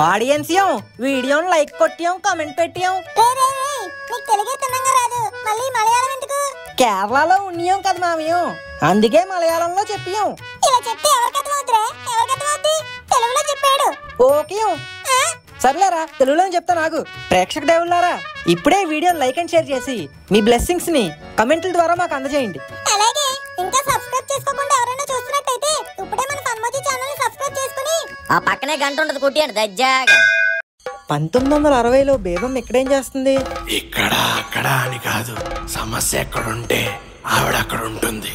Audience వీడియోని like కొట్టాం, comment పెట్టాం. కేరళలో ఉన్నాం కదా మామయ్యం, అందుకే మలయాళంలో చెప్పాం. ఓకే సర్లేరా, తెలుగులో చెప్తా. నాకు ప్రేక్షక దేవుళ్ళారా, ఇప్పుడే వీడియో లైక్ అండ్ షేర్ చేసి మీ బ్లెస్సింగ్స్ ని కమెంట్ల ద్వారా మాకు అందజేయండి. అలాగే ఇంకా సబ్స్క్రైబ్ చేసుకోకుండా ఎవరైనా చూస్తున్నట్టయితే ఇప్పుడే మన ఫన్మోజీ ఛానల్ ని సబ్స్క్రైబ్ చేసుకుని ఆ పక్కనే గంట ఉంటది కొట్టియండి దజ్జాగా. 1960లో బేబం ఇక్కడేం చేస్తుంది? ఇక్కడ అక్కడ అని కాదు, సమస్య ఎక్కడుంటే ఆవిడ అక్కడ ఉంటుంది.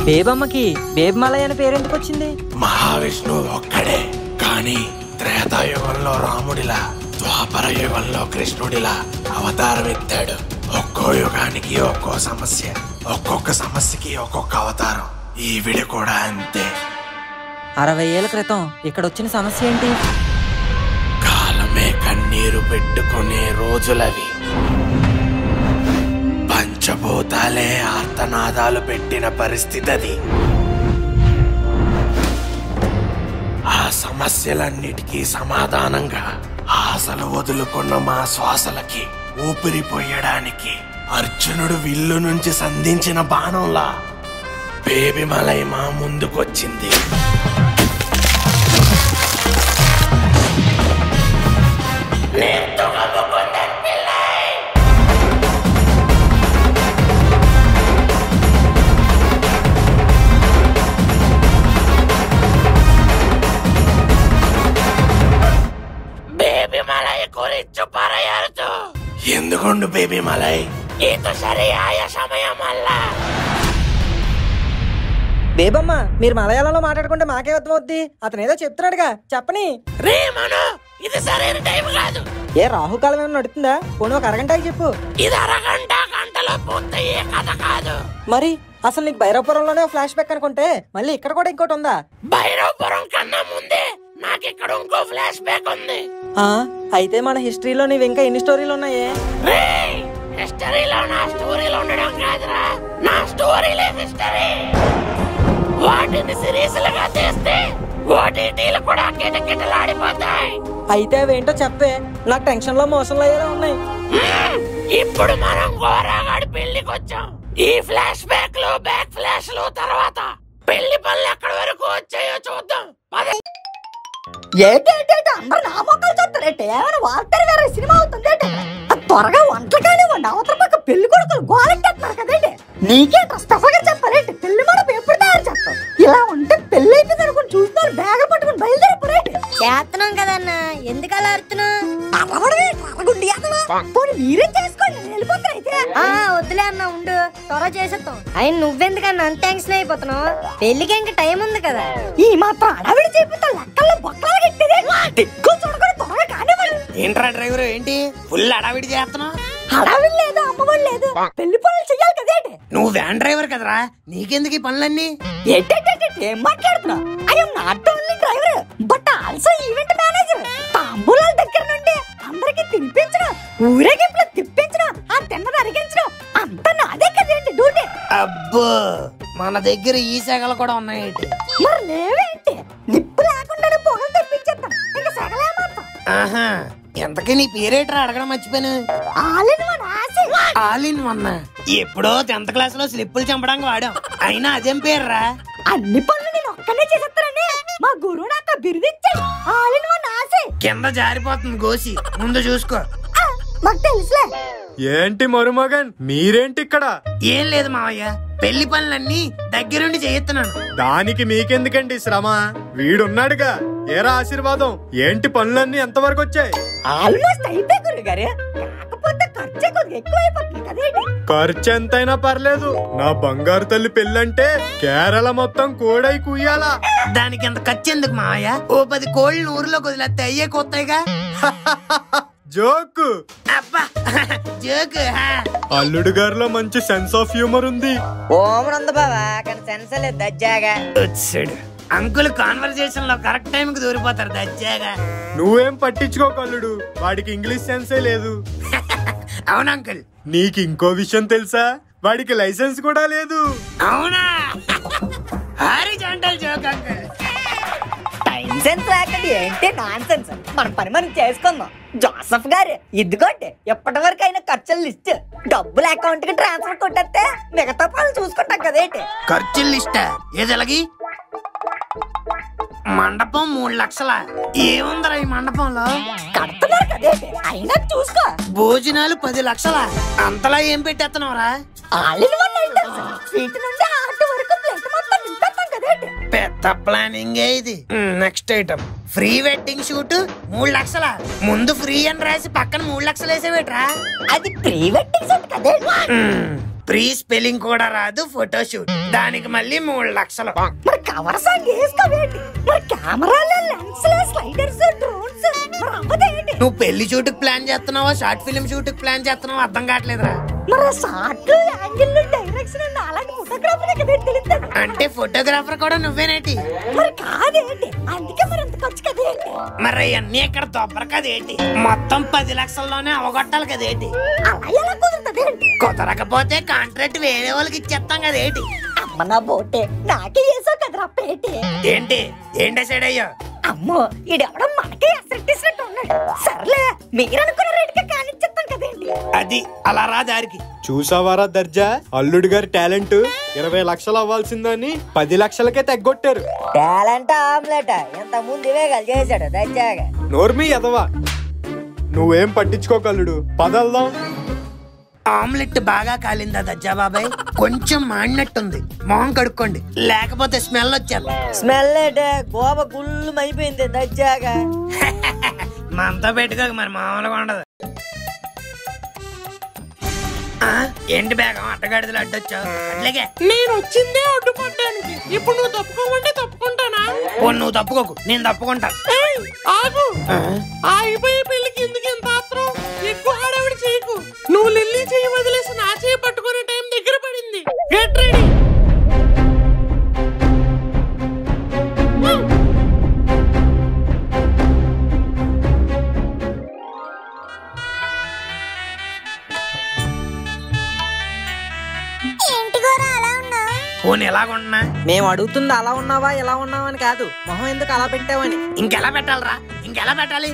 బేబమ్మకి బేబమలై అని పేరెందుకు వచ్చింది? మహావిష్ణువు ఒక్కడే, కానీ త్రేతాయుగంలో రాముడిలా, ద్వాపర యుగంలో కృష్ణుడిలా అవతారం ఎత్తాడు. ఒక్కో యుగానికి ఒక్కో సమస్య, ఒక్కొక్క సమస్యకి ఒక్కొక్క అవతారం. ఈవిడ కూడా అంతే. 60 ఏళ్ల క్రితం ఇక్కడ వచ్చిన సమస్య ఏంటి? కాలమే కన్నీరు పెట్టుకునే రోజులవి. పంచభూతాలే ఆర్తనాదాలు పెట్టిన పరిస్థితి అది. ఆ సమస్యలన్నిటికీ సమాధానంగా ఆశలు వదులుకున్న మా శ్వాసలకి ఊపిరిపోయడానికి అర్జునుడు విల్లు నుంచి సంధించిన బాణంలా బేబిమలై మా ముందుకొచ్చింది. ఎందుకుండు బేబిమలై, ఇది సరియైన సమయం అల్ల. బేబమ్మ, మీరు మలయాళంలో మాట్లాడుకుంటే మాకే అర్థమవుద్ది. అతను ఏదో చెప్తున్నాడుగా, చెప్పని. ఇది సరైన టైం కాదు. ఏ రాహుకాలం ఏమైనా నడుతుందా? పోనీ ఒక అరగంటకి చెప్పు. ఇది అరగంట గంటలో పూర్తయ్యే కథ కాదు. మరి అసలు నీకు భైరవపురంలోనే ఫ్లాష్ బ్యాక్ అనుకుంటే మళ్ళీ ఇక్కడ కూడా ఇంకోటి ఉందా? భైరవపురం కన్నా ముందే నాకు ఇక్కడ ఇంకో ఫ్లాష్ బ్యాక్ ఉంది. అయితే మన హిస్టరీలో నీవు ఇంకా ఎన్ని స్టోరీలు ఉన్నాయే? హిస్టరీలో నా స్టోరీలు ఉండడం కాదురా, నా స్టోరీలే హిస్టరీ. వాటిని సిరీస్లుగా చేస్తే ఓటీటీలు కూడా కిటకిటలాడిపోతాయి. అయితే అవేంటో చెప్పే, నాకు టెన్షన్ లో మోషన్లు అయ్యేలా ఉన్నాయి. ఇప్పుడు మనం గోరాగాడి పెళ్లికి వచ్చాం. ఈ ఫ్లాష్ బ్యాక్ లో బ్యాక్ ఫ్లాష్ లో తర్వాత పెళ్లి పనులు ఎక్కడి వరకు వచ్చాయో చూద్దాం. అందరు నా మొక్కలు చూస్తారేంటి? ఏమైనా వార్తలు వేరే సినిమా అవుతుంది. త్వరగా వంటలు కానివ్వండి, అవతల పక్క పెళ్లి కొడుకులు గోలెట్టేస్తున్నారు కదండి. నీకే స్పెషల్ గా చెప్పారేంటి? పెళ్లి మనం ఎప్పుడు తయారు చేస్తాం? ఇలా ఉంటే పెళ్లి అయిపోయింది అనుకుని చూస్తున్నారు, బ్యాగ్ పట్టుకుని బయలుదేరిపోరేంటి? చేస్తున్నాం కదన్నా, ఎందుకు అలా అడుగుతున్నావు? మీరేం చేసుకోండి, వెళ్ళిపోతారు. అయితే వద్దులే అన్న, ఉండు, త్వరగా చేసేస్తాం. ఆయన నువ్వెందుకన్నా అంత టెన్షన్ అయిపోతున్నావు? పెళ్లికి ఇంకా టైం ఉంది కదా. ఈ మాత్రం అడవిడి చేపిస్తా లెక్కల్లో బొక్కలు చూడకుండా త్వరగా కానివ్వండి. ఏంట్రా డ్రైవర్, ఏంటి ఫుల్ అడవిడి చేస్తున్నావు? హడావిడి లేదు, అమ్మఒడి లేదు, పెళ్లి పనులు చెయ్యాలి కదేంటి? నువ్వు వ్యాన్ డ్రైవర్ కదరా, నీకెందుకు ఈ పనులన్నీ? ఏం మాట్లాడుతున్నావు? I'm not only driver but also event manager. తాంబూలాల దగ్గర నుండి అందరికి తినిపించడం, ఊరేగింపులో తిప్పించడం, ఆ తిన్నది అరిగించడం అంతా నాదే కదేంటి డ్యూటీ. అబ్బో, మన దగ్గర ఈ సెగలు కూడా ఉన్నాయి. మరి లేవేంటి? నిప్పు లేకుండానే పొగలు తెప్పించేద్దాం, ఇంకా సెగలే మాత్రం. ఆహా, ఎంతకీ నీ పేరేట్రా అడగడం మర్చిపోయాను. All in one. All in one ఎప్పుడో 10th క్లాస్ లో స్లిప్పులు చంపడానికి వాడాం, అయినా అదేం పేర్రా? అన్ని పనులు నేను ఒక్కనే చేసేస్తానని మా గురువు నాకు బిరుదిచ్చాడు. ఆల్ ఇన్ వన్ ఆసే. కింద జారిపోతుంది గోసి, ముందు చూసుకో. మాకు తెలుసులే. ఏంటి మరుమగన్, మీరేంటి ఇక్కడ? ఏం లేదు మావయ్య, పెళ్లి పనులన్నీ దగ్గరుండి చేయిస్తున్నాను. దానికి మీకెందుకండి శ్రమ? వీడున్నాడుగా, ఏరా ఆశీర్వాదం. ఏంటి పనులన్నీ ఎంతవరకు వచ్చాయి? ఆల్మోస్ట్ అయితే గురుగారు, కాకపోతే ఖర్చు కొద్దిగా ఎక్కువైపోతుంది కదేంటి? ఖర్చు ఎంతైనా పర్లేదు, నా బంగారు తల్లి పెళ్ళంటే కేరళ మొత్తం కోడై కుయ్యాలా. దానికి ఎంత ఖర్చు ఎందుకు మావయ్య? ఓ 10 కోళ్ళు ఊరిలో వదిలేస్తే అయ్యే కొత్తగా. జోక్. అబ్బా జోక్. అల్లుడు గారిలో మంచి సెన్స్ ఆఫ్ హ్యూమర్ ఉంది. ఓమనంద బావా, కానీ సెన్స్ లేదు దజ్జాగా. అంకుల్ కాన్వర్సేషన్ లో కరెక్ట్ టైం కి దూరిపోతారు దజ్జాగా. నువ్వేం పట్టించుకోకు అల్లుడు, వాడికి ఇంగ్లీష్ సెన్సే లేదు. అవును అంకుల్. నీకు ఇంకో విషయం తెలుసా? వాడికి లైసెన్స్ కూడా లేదు. అవునా? Horizontal joke uncle. సెన్స్ లేకండి ఏంటి నాన్ సెన్స్. మన పని మనం చేసుకుందాం. జోసఫ్ గారు ఇదిగోండి ఇప్పటి వరకు అయిన ఖర్చుల లిస్ట్. డబ్బులు అకౌంట్ కి ట్రాన్స్ఫర్ కొట్టేస్తే మిగతా పనులు చూసుకుంటాం కదేంటి. ఖర్చుల లిస్ట్ ఏది ఎలాగి? మండపం 3 లక్షల. ఏముందరా ఈ మండపంలో? కడుతున్నారు కదేంటి అయినా చూసుకో. భోజనాలు 10 లక్షల. అంతలా ఏం పెట్టేస్తున్నావురా? స్వీట్ నుండి ఆర్ట్ వరకు ప్లేట్ మొత్తం నింపేస్తాం కదేంటి. పెద్ద ప్లానింగ్ ఇది. Next item free wedding shoot 3 లక్షల. ముందు ఫ్రీ అని రాసి పక్కన 3 లక్షలు వేసేవేట్రా? అది ప్రీ వెడ్డింగ్ షూట్ కదేంటి. ప్రీ స్పెల్లింగ్ కూడా రాదు ఫోటో షూట్, దానికి మళ్ళీ 3 లక్షలు. మరి కవర్ సాంగ్ వేసుకోవేంటి? మరి కెమెరాలు లెన్స్లు స్లైడర్స్ డ్రోన్స్ మరి అవ్వదేంటి? నువ్వు పెళ్లి షూట్ కి ప్లాన్ చేస్తున్నావా షార్ట్ ఫిల్మ్ షూట్ కి ప్లాన్ చేస్తున్నావా అర్థం కావట్లేదురా. మరి షార్ట్లు యాంగిల్ డైరెక్షన్ అలాంటి ఫోటోగ్రాఫర్ కదేంటి తెలుస్తుంది. అంటే ఫోటోగ్రాఫర్ కూడా నువ్వేనేటి? మరి కాదేంటి అందుకే మరి ఎంత ఖర్చు కదేంటి. మరి అవన్నీ ఇక్కడ దొబ్బర కదేంటి? మొత్తం 10 లక్షల్లోనే అవగొట్టాలి కదేంటి? అలా ఎలా కుదురుతుందేంటి? కుదరకపోతే కాంట్రాక్ట్ వేరే వాళ్ళకి ఇచ్చేస్తాం కదేంటి? అమ్మ నా బోటే నాకే వేసావు కదరా పేటి. ఏంటి ఏం డిసైడ్ అయ్యో? అమ్మో ఈడెవడో మనకే అసెట్టిసినట్టు ఉన్నాడు. సర్లే మీరనుకున్న రేటుకే కానిచ్చేస్తాం కదేంటి. అది అలా రా దారికి. చూసావారా దర్జా అల్లుడు గారి టాలెంట్. 20 లక్షలు అవ్వాల్సిందని 10 లక్షలకే తగ్గొట్టారు. టాలెంట్ ఆమ్లెట్ ఇంత ముందు ఇవే చేశాడు దచ్చాగా. నోర్మి ఎదవా నువ్వేం పట్టించుకోకల్లుడు పదల్దాం. ఆమ్లెట్ బాగా కాలిందా దజ్జా బాబాయ్? కొంచెం మాడినట్టుంది, మొహం కడుక్కోండి లేకపోతే స్మెల్ వచ్చేది. స్మెల్ అంటే గోబ గుళ్ళు అయిపోయింది దచ్చాగా. మనతో పెట్టుకోక మరి మామూలుగా ఉండదు. ఏంటి బేగం అట్టగాడిదలు అడ్డొచ్చావు? అట్లాగే నేను వచ్చిందే అడ్డుపడ్డానికి. ఇప్పుడు నువ్వు తప్పుకోమంటే తప్పుకుంటానా? నువ్వు తప్పుకోకు, నేను తప్పుకుంటా. ఆగు. ఆగిపోయే పెళ్లికి ఎందుకు ఎంత ఆత్రం? ఎక్కువ హడావిడి చేయకు. నువ్వు లిల్లీ చేయి వదిలేసి నా చేయి పట్టుకునే టైం దగ్గర పడింది. Get ready. పోనీ ఎలాగున్నా? మేము అడుగుతుంది అలా ఉన్నావా ఎలా ఉన్నావా అని కాదు, మొహం ఎందుకు అలా పెట్టావని. ఇంకెలా పెట్టాలరా? ఇంకెలా పెట్టాలి?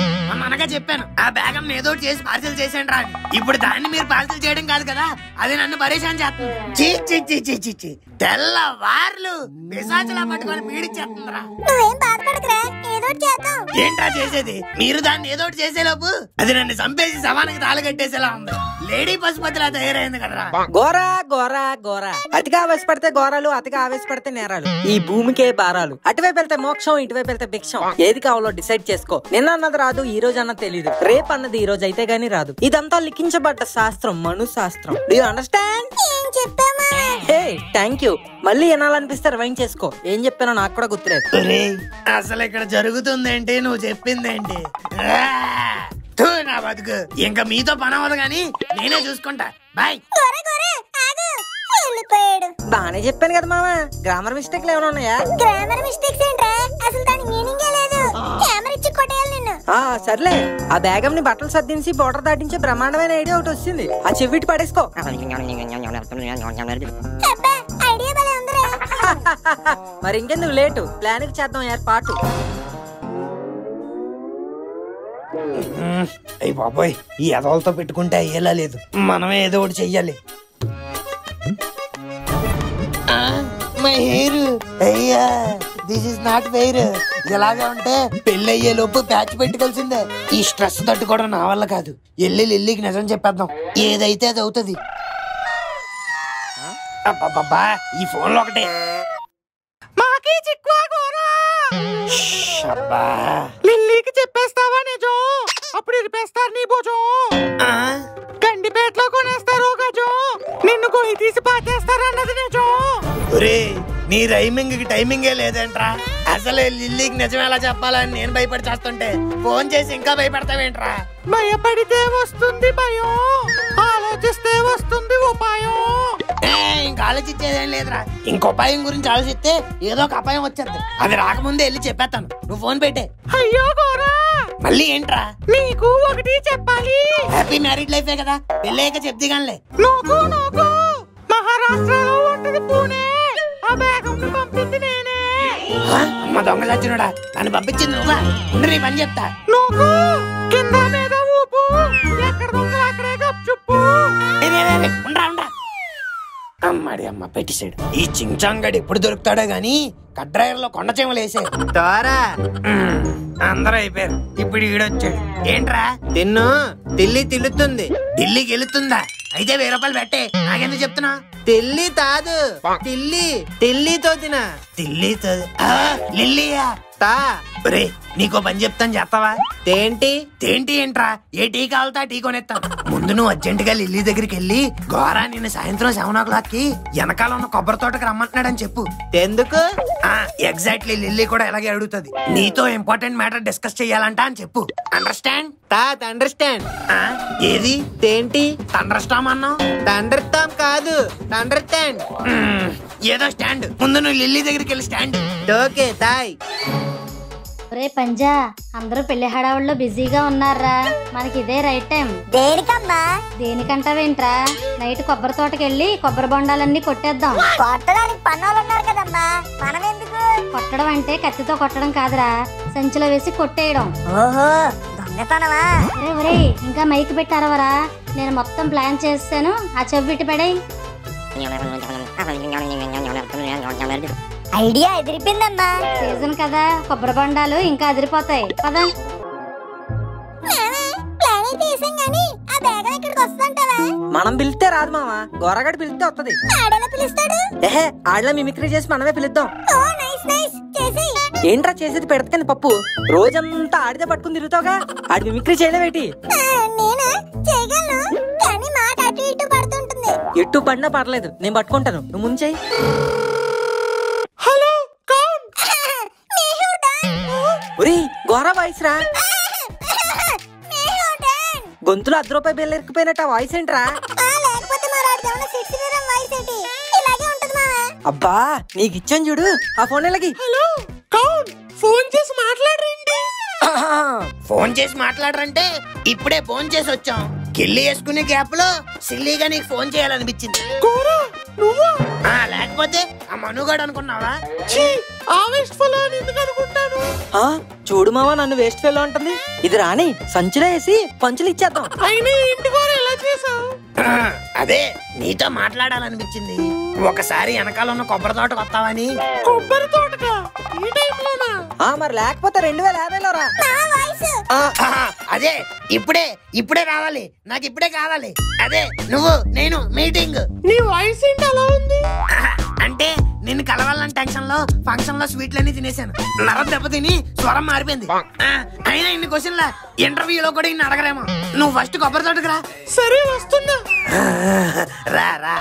అనగా చెప్పాను ఆ బేగం ఏదో చేసి పార్సల్ చేసాను రా. ఇప్పుడు దాన్ని మీరు పార్సల్ చేయడం కాదు కదా, అది నన్ను పరేషాన్ చేస్తుంది. తెల్లవార్లు పిశాచులా పట్టుకొని పీడిచ్చేస్తుందిరా. నువ్వేం బాధపడకురా, ఏదో చేద్దాం. ఏంట్రా చేసేది? మీరు దాన్ని ఏదో చేసేలోపు అది నన్ను చంపేసి శవానికి తాళగట్టేసేలా ఉంది. లేడీ పశుపతిలా తయారైంది కదరా. గోరా గోరా గోరా. అతిగా ఆవేశపడితే గోరాలు, అతిగా ఆవేశపడితే నేరాలు. ఈ భూమికే భారాలు. అటువైపు వెళ్తే మోక్షం, ఇటువైపు వెళ్తే భిక్షం. ఏది కావాలో డిసైడ్ చేసుకో. నిన్న అన్నది రాదు, ఈ రోజు అన్నది తెలీదు, రేపు అన్నది ఈ రోజు అయితే గానీ రాదు. ఇదంతా లిఖించబడ్డ శాస్త్రం, మను శాస్త్రం. Do you understand? Hey thank you. మళ్ళీ వినాలనిపిస్తే రివైండ్ చేసుకో. ఏం చెప్పానో నాకు కూడా గుర్తులేదు. అసలు ఇక్కడ జరుగుతుందేంటి, నువ్వు చెప్పిందేంటి? నా బతుకు ఇంకా మీతో పని అవ్వదు గానీ నేనే చూసుకుంటా. బాయ్. బానే చెప్పాను కదా మామ. గ్రామర్ మిస్టేక్లు ఏమైనా ఉన్నాయా? గ్రామర్ మిస్టేక్స్ ఏంట్రా? అసలు దాని మీనింగే లేదు. కెమెరా ఇచ్చి కొట్టేయాలి నిన్ను. సర్లే, ఆ బేగం ని బట్టలు సర్దించి బోర్డర్ దాటించే బ్రహ్మాండమైన ఐడియా ఒకటి వచ్చింది. ఆ చెవిటి పడేసుకో. ఐడియా భలే ఉందిరా. మరి ఇంకెందుకు లేటు, ప్లాన్ కి చేద్దాం ఏర్పాటు. అయ్యి బాబాయ్, ఈ ఎదవలతో పెట్టుకుంటే అయ్యేలా లేదు. మనమే ఏదో ఒకటి చెయ్యాలి. మై హెయిర్ అయ్యా, దిస్ ఇస్ నాట్ ఫెయిర్. ఇలాగా ఉంటే పెళ్లి అయ్యే లోపు ప్యాచ్ పెట్టుకోవాల్సిందే. ఈ స్ట్రెస్ తట్టుకోవడం నా వల్ల కాదు. ఎల్లి లిల్లీకి నిజం చెప్పేద్దాం, ఏదైతే అది అవుతుంది. అబ్బబ్బబ్బా, ఈ ఫోన్ లో ఒకటే. మాకి చిక్కువా గోరా. అబ్బా, లిల్లీకి చెప్పేస్తావా నిజం? అప్పుడు ఇరిపేస్తారు నీ భుజం. గండిపేటలో కొనేస్తారు గజం. నిన్ను కొయ్యి తీసి పాచేస్తారు అన్నది నిజం. నీ రైమింగ్ కి టైమింగే లేదేంట్రా? అసలు లిల్లీకి నిజం ఎలా చెప్పాలని నేను భయపడి చేస్తుంటే ఫోన్ చేసి ఇంకా భయపడతావేంట్రా? భయపడితే వస్తుంది భయం, ఆలోచిస్తే వస్తుంది ఉపాయం. ఇంకా ఆలోచించేదేం లేదురా. ఇంకో ఉపాయం గురించి ఆలోచిస్తే ఏదో ఒక అపాయం వచ్చేది. అది రాకముందే వెళ్ళి చెప్పేస్తాను, నువ్వు ఫోన్ పెట్టే. అయ్యో గోరా, మళ్ళీ ఏంట్రా? నీకు ఒకటి చెప్పాలి. హ్యాపీ మ్యారీడ్ లైఫే కదా, పెళ్ళాక చెప్తే గానిలే. నోకు మహారాష్ట్రలో ఉంటది పూణే. ఆ బేగం పంపింది నేనే. అమ్మ దొంగ సచ్చినోడా, నన్ను పంపించింది నువ్వా? ఉండి నీ పని చెప్తా. నువ్వు కింద మీద ఊపు, ఎక్కడ దొంగలు అక్కడే గప్చుప్పు. ఉండరా ఉండరా. అమ్మాడి అమ్మ పెట్టేశాడు. ఈ చించాంగడు ఎప్పుడు దొరుకుతాడో గాని కడ్రాయర్ లో కొండ చెమలు వేసాడు. తారా అందరూ అయిపోయారు. ఇప్పుడు ఈడొచ్చాడు. ఏంట్రా? తిన్ను, తిల్లి తిల్లుతుంది. ఢిల్లీకి వెళుతుందా? అయితే 1000 రూపాయలు పెట్టే. నాకెందుకు చెప్తున్నా? తిల్లి తాదు, తిల్లితో తిన. ఢిల్లీతో లిల్లీయా? తా ఒరే నీకో పని చెప్తాను, చేస్తావా? తేంటి ఏంటి ఏంట్రా? ఏ టీ కావాలతా టీ కొనేస్తాను. ముందు నువ్వు అర్జెంట్ గా లిల్లీ దగ్గరికి వెళ్ళి గోరా నిన్ను సాయంత్రం 7 o'clock కి వెనకాల ఉన్న కొబ్బరి తోటకి రమ్మంటున్నాడని చెప్పు. ఎందుకు? ఎగ్జాక్ట్లీ, లిల్లీ కూడా ఇలాగే అడుగుతుంది. నీతో ఇంపార్టెంట్ మ్యాటర్ డిస్కస్ చెయ్యాలంట అని చెప్పు. అండర్స్టాండ్? అండర్స్టాండ్. ఏది తేంటి? తండ్రస్టామ్ అన్నావు? తండ్రిస్తాం కాదు, అండర్స్టాండ్. ఏదో స్టాండ్. ముందు నువ్వు లిల్లీ దగ్గరికి వెళ్ళి స్టాండ్. Okay Thai. ఒరే పంజా, అందరూ పెళ్లి హడావుల్లో బిజీగా ఉన్నారా? మనకి ఇదే రైట్ టైం. దేనికమ్మా? దేనికంటావేంట్రా? నైట్ కొబ్బరి తోటకెళ్ళి కొబ్బరి బొండాలన్నీ కొట్టేద్దాం. కొట్టడానికి పన్నోళ్ళు ఉన్నారు కదమ్మా, మనం ఎందుకు? కొట్టడం అంటే కత్తితో కొట్టడం కాదురా, సంచిలో వేసి కొట్టేయడం. ఓహో, దొంగతనమా? ఒరే ఒరే, ఇంకా మైక్ పెట్టారవరా? నేను మొత్తం ప్లాన్ చేస్తాను. ఆ చెవిటి పడేయ్. ఐడియా ఎదిరిపోయిందమ్మా. సీజన్ కదా, కొబ్బరి బొండాలు ఇంకా అదిరిపోతాయి. పద. మనం పిలిస్తే రాదు మావా, గోరగాడు పిలిస్తే వస్తది. ఏహే, ఆడలా మిమిక్రీ చేసి మనమే పిలుద్దాం. ఏంట్రా చేసేది? పెడతకని పప్పు రోజంతా ఆడితే పట్టుకుని తిరుగుతావుగా, ఆడి మిమిక్రీ చేయలేవేటి? ఎట్టు పడినా పర్లేదు, నేను పట్టుకుంటాను, నువ్వు ముందు చెయ్యి. హలో కౌన్? ఒరే గోరా వాయిస్ రా. గొంతులో 10 రూపాయల బిల్లు ఇరుక్కుపోయినట్టు ఆ వాయిస్ ఏంట్రా? అబ్బా నీకు ఇచ్చాను చూడు ఆ ఫోన్ ఎలాగి. హలో కౌన్, ఫోన్ చేసి మాట్లాడరండి. ఫోన్ చేసి మాట్లాడరంటే ఇప్పుడే ఫోన్ చేసి వచ్చాం. కిల్లి వేసుకునే గ్యాప్ లో సిల్లీగా నీకు ఫోన్ చేయాలనిపించింది. కోరా నువ్వా? లేకపోతే ఆ మనుగాడు అనుకున్నావా? ఆ వేస్ట్ ఫెలో అని ఎందుకు అనుకుంటాను? చూడు మావా, నన్ను వేస్ట్ ఫెలో అంటుంది. ఇది రాని సంచిలో వేసి పంచులు ఇచ్చేద్దాం. అయినా ఇంటి కూడా ఎలా చేసావు? అదే నీతో మాట్లాడాలనిపించింది. ఒకసారి వెనకాల ఉన్న కొబ్బరి తోటకు వస్తావని. కొబ్బరి తోటకా? ఈ టైంలోనా? మరి లేకపోతే 2050లో రా. అదే ఇప్పుడే రావాలి, నాకు ఇప్పుడే కావాలి. అదే నువ్వు నేను మీటింగ్. నీ వాయిస్ ఏంటి అలా ఉంది? అంటే నిన్ను కలవాలని టెన్షన్ లో ఫంక్షన్ లో స్వీట్లన్నీ తినేసాను. నరం దెబ్బతిని స్వరం మారిపోయింది. అయినా ఇన్ని క్వశ్చన్ల ఇంటర్వ్యూలో కూడా ఇన్ని అడగరేమో. నువ్వు ఫస్ట్ కొబ్బరి తోటకు రా. సరే వస్తున్నా. రా రా.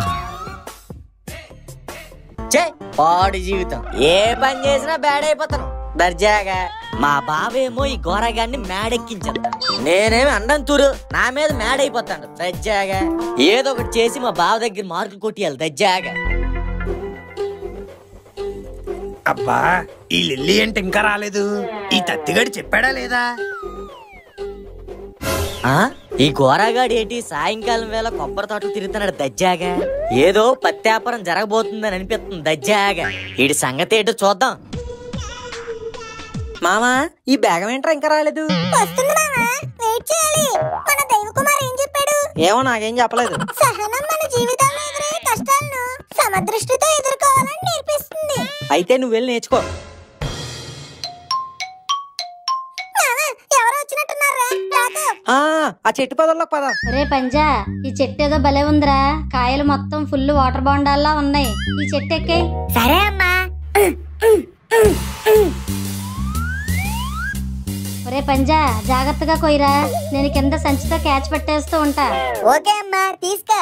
పాడు జీవితం, ఏ పని చేసినా బ్యాడ్ అయిపోతాను దర్జాగా. మా బావేమో ఈ గోరగాన్ని మేడెక్కించాను, నేనేమి అండం తూరు నా మీద మేడైపోతాను దర్జాగా. ఏదో ఒకటి చేసి మా బావ దగ్గర మార్కులు కొట్టియాలి దర్జాగా. అబ్బా ఈ లిల్లీ అంటే ఇంకా రాలేదు. ఈ తత్తిగడు చెప్పాడా లేదా? ఈ గోరాగాడు ఏంటి సాయంకాలం వేళ కొబ్బరి తోటలు తిరుగుతున్నాడు దజ్జాగా. ఏదో పత్యాపారం జరగబోతుందని అనిపిస్తుంది దజ్జాగా. వీడి సంగతి ఏంటో చూద్దాం. మామా ఈ బేగం ఏంట్రా ఇంకా రాలేదు? ఏమో నాకేం చెప్పలేదు. సహనం మన జీవితంలో ఎదురయ్యే కష్టాలను సమదృష్టితో ఎదుర్కోవాలని నేర్పిస్తుంది. అయితే నువ్వు వెళ్ళి నేర్చుకో. ఆ చెట్టు పదల్లోకి పద. ఒరే పంజా, ఈ చెట్టు ఏదో భలే ఉందిరా. కాయలు మొత్తం ఫుల్ వాటర్ బొండాల్లా ఉన్నాయి. ఈ చెట్టు ఎక్కే. సరే అమ్మా. ఒరే పంజా, జాగ్రత్తగా కొయ్యరా. నేను కింద సంచితో క్యాచ్ పెట్టేస్తూ ఉంటా. ఓకే అమ్మా, తీసుకో.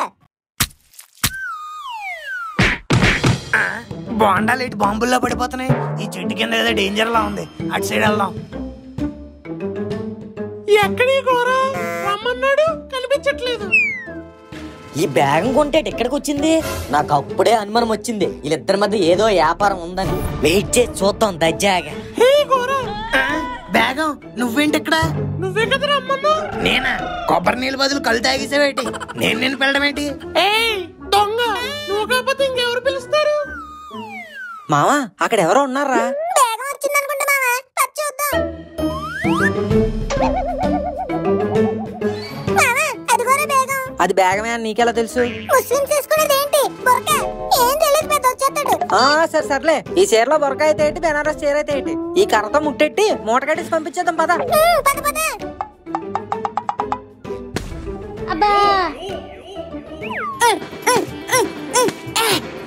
బోండాలు ఇటు బాంబుల్లో పడిపోతున్నాయి. ఈ చెట్టు కింద ఏదో డేంజర్ లా ఉంది, అటు సైడ్ వెళ్దాం. ఎక్కడి గోరా? రమ్మన్నాడు, కనిపించట్లేదు. ఈ బ్యాగం కొంటే ఎక్కడికి వచ్చింది? నాకు అప్పుడే అనుమానం వచ్చింది, వీళ్ళిద్దరి మధ్య ఏదో వ్యాపారం ఉందని. వెయిట్ చేసి చూద్దాం దజ్జాగా. హే గోరా, బేగం నువ్వేంటి ఇక్కడ? నువ్వే కదా రమ్మన్నా. నేనా? కొబ్బరి నీళ్ళ బదులు కళ్ళు తాగేసావేటి? నేను పిలడం ఏంటి? దొంగ, నువ్వు కాకపోతే ఇంకెవరు పిలుస్తారు? మావా అక్కడ ఎవరో ఉన్నారా? అది బేగమే అని నీకెలా తెలుసు? ముస్లిమ్స్ వేసుకునేది ఏంటి బొరకా? ఏం తెలియదు పెద్ద వచ్చేస్తాడు. సరే సర్లే, ఈ చీరలో బొరక అయితే ఏంటి, బెనారస్ చీర అయితే ఏంటి, ఈ కర్రతో ముట్టెట్టి మూట కట్టేసి పంపించేద్దాం పద. పద పద. అబ్బా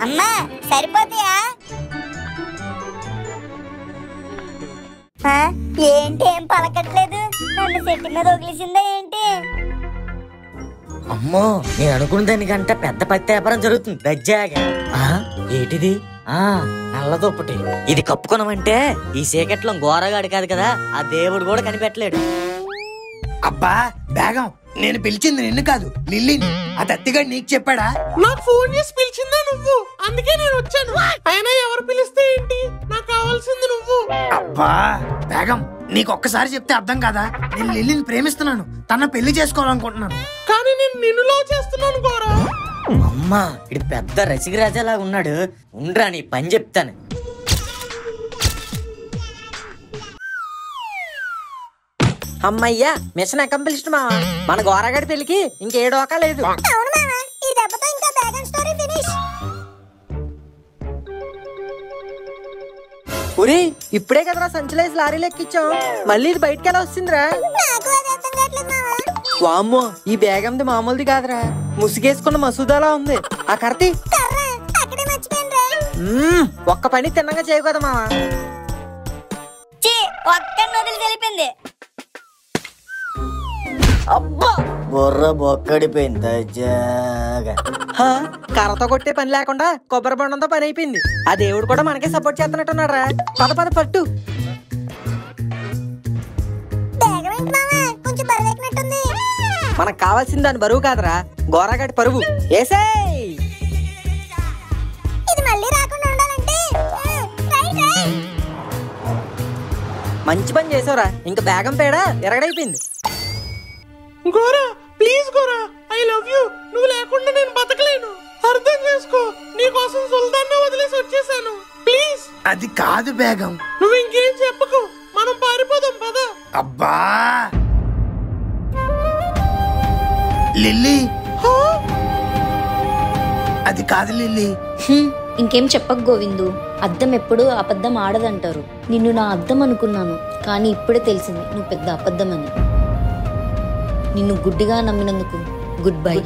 అమ్మా సరిపోతాయా? ఏంటి ఏం పలకట్లేదు? నన్ను చెట్టు మీద వదిలేసిందా ఏంటి? అమ్మో, నేను అనుకున్న దానికంటే పెద్ద పత్తి వ్యాపారం జరుగుతుంది. దజ్జాగా ఏంటిది? నల్ల దుప్పటి. ఇది కప్పుకున్నామంటే ఈ సీకట్లో గోరగాడు కాదు కదా, ఆ దేవుడు కూడా కనిపెట్టలేడు. అబ్బా బేగం, నేను పిలిచింది నిన్ను కాదు, లిల్లీని. ఆ తత్తిగాడు నీకు చెప్పాడా? నాకు ఫోన్ చేసి పిలిచిందా నువ్వు? అందుకే నేను వచ్చాను. అయినా ఎవరు పిలిస్తే ఏంటి, నాకు కావాల్సింది నువ్వు. అబ్బా బేగం, నీకు ఒక్కసారి చెప్తే అర్థం కాదా? నేను లిల్లీని ప్రేమిస్తున్నాను, తన పెళ్లి చేసుకోవాలనుకుంటున్నాను. కానీ నేను నిన్ను లవ్ చేస్తున్నాను గోరా. అమ్మా, ఇది పెద్ద రసికరాజాలా ఉన్నాడు. ఉండ్రా, నీ పని చెప్తాను. అమ్మయ్యా, మిషన్ అకంప్లిష్డ్ మావా. మన గోరగాడి పెళ్లికి ఇంకేడోకా లేదు. అవును మామ, ఈ దెబ్బతో ఇంకా బ్యాగన్ స్టోరీ ఫినిష్. ఒరే, ఇప్పుడే కదరా సంచలేసి లారీలు ఎక్కించాం, మళ్ళీ ఇది బయటకి ఎలా వస్తుందిరా? నాకు అది అర్థం కావట్లేదు మామ. వామ్మో, ఈ బ్యాగంది మామూలుది కాదురా, ముసుగేసుకున్న మసూదాలా ఉంది. ఆ కర్తి కర్ర అక్కడే మర్చిపోయినరా. ఒక్క పని తిన్నగా చేయవు కదా మావా. ఒక్క నదులు తెలిపింది. అబ్బా, బొర్ర బొక్కడిపోయింది. కర్రతో కొట్టే పని లేకుండా కొబ్బరి బొండంతో పని అయిపోయింది. ఆ దేవుడు కూడా మనకే సపోర్ట్ చేస్తున్నట్టున్నాడు రా. పద పద పట్టు. బేగమేంటి మామ, కొంచెం బరువెక్కినట్టుంది. మనకు కావాల్సింది దాని బరువు కాదురా, గోరగాడి పరువు. ఏసేయ్, ఇది మళ్ళీ రాకుండా ఉండాలంటే మంచి పని చేసావురా. ఇంకా బేగం పేడ ఎరగడైపోయింది. Gora please Gora, I love you. నువ్వు లేకుండా నేను బతకలేను, అర్థం చేసుకో. నీకోసం సుల్తాన్ని వదిలేసి వచ్చేసాను, ప్లీజ్. అది కాదు బేగం. నువ్వు ఇంకేం చెప్పకు, మనం పారిపోదాం పద. అబ్బా లిల్లీ, అది కాదు లిల్లీ. ఇంకేం చెప్పకు గోవిందు. అద్దం ఎప్పుడు అబద్ధం ఆడదంటారు. నిన్ను నా అద్దం అనుకున్నాను, కానీ ఇప్పుడే తెలిసింది నువ్వు పెద్ద అబద్ధమని. నిన్ను గుడ్డిగా నమ్మినందుకు గుడ్ బై.